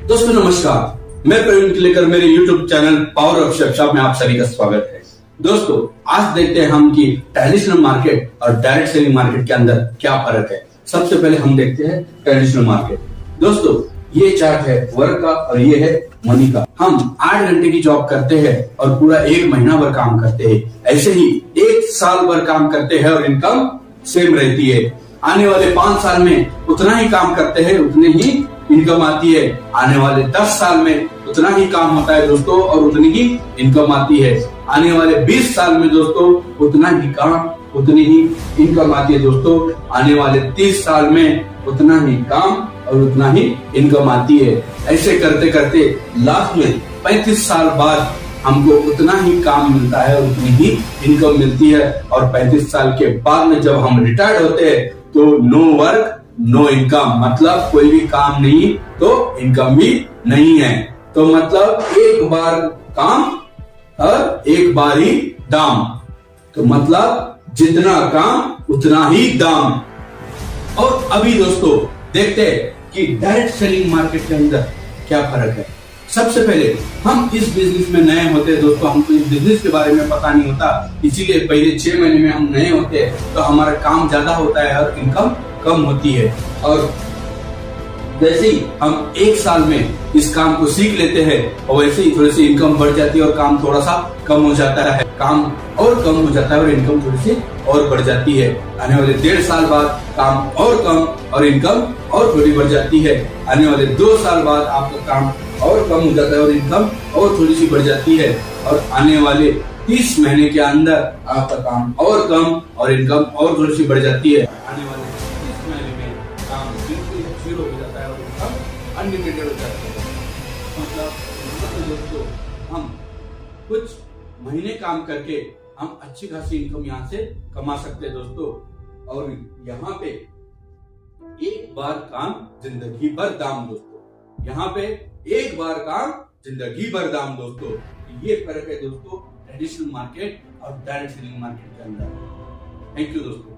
दोस्तों नमस्कार, मैं प्रवीण किलेकर, मेरे YouTube channel power of shape में आप सभी का स्वागत है। दोस्तों आज देखते हैं हम कि ट्रेडिशनल मार्केट और डायरेक्ट सेलिंग मार्केट के अंदर क्या फर्क है। सबसे पहले हम देखते हैं ट्रेडिशनल मार्केट। दोस्तों ये चार्ट है वर्क का और ये है मनी का। हम 8 घंटे की जॉब करते हैं और पूरा 1 महीना भर काम करते हैं, ऐसे ही 1 साल भर काम करते हैं और इनकम सेम रहती है। आने वाले 5 साल में उतना ही काम करते हैं, उतनी ही इनकम आती है। आने वाले 10 साल में उतना ही काम होता है दोस्तों और उतनी ही इनकम आती है। आने वाले 20 साल में दोस्तों उतना ही काम उतनी ही इनकम आती है दोस्तों। आने वाले 30 साल में उतना ही काम और उतना ही इनकम आती है। ऐसे करते करते लास्ट में 35 साल बाद हमको उतना ही काम मिलता है और उतनी ही इनकम मिलती है। और 35 साल के बाद में जब हम रिटायर्ड होते हैं तो नो वर्क नो इनकम, मतलब कोई भी काम नहीं तो इनकम भी नहीं है। तो मतलब एक बार काम और एक बार ही दाम, तो मतलब जितना काम उतना ही दाम। और अभी दोस्तों देखते हैं कि डायरेक्ट सेलिंग मार्केट के अंदर क्या फर्क है। सबसे पहले हम इस बिजनेस में नए होते हैं दोस्तों, हमको इस बिजनेस के बारे में पता नहीं होता, इसीलिए पहले 6 महीने में हम नए होते हैं तो हमारा काम ज्यादा होता है और इनकम कम होती है। और जैसे ही हम 1 साल में इस काम को सीख लेते हैं और वैसे ही थोड़ी सी इनकम बढ़ जाती है और काम थोड़ा सा कम हो जाता है, काम और कम हो जाता है और इनकम थोड़ी सी और बढ़ जाती है। आने वाले 1.5 साल बाद काम और कम और इनकम और थोड़ी बढ़ जाती है। आने वाले 2 साल बाद आपका काम और कम हो जाता है और इनकम और थोड़ी सी बढ़ जाती है। और आने वाले 30 महीने के अंदर आपका काम और कम और इनकम और थोड़ी सी बढ़ जाती है। आने वाले 30 महीने में काम बिल्कुल जीरो हो जाता है और इनकम अनलिमिटेड हो जाती है। मतलब दोस्तों हम कुछ महीने काम करके हम अच्छी खासी इनकम यहाँ से कमा सकते हैं दोस्तों। और यहाँ पे एक बार काम जिंदगी भर दाम दोस्तों, यहाँ पे एक बार काम जिंदगी भर दाम दोस्तों। ये फर्क है दोस्तों ट्रेडिशनल मार्केट और डायरेक्ट सेलिंग मार्केट के अंदर। थैंक यू दोस्तों।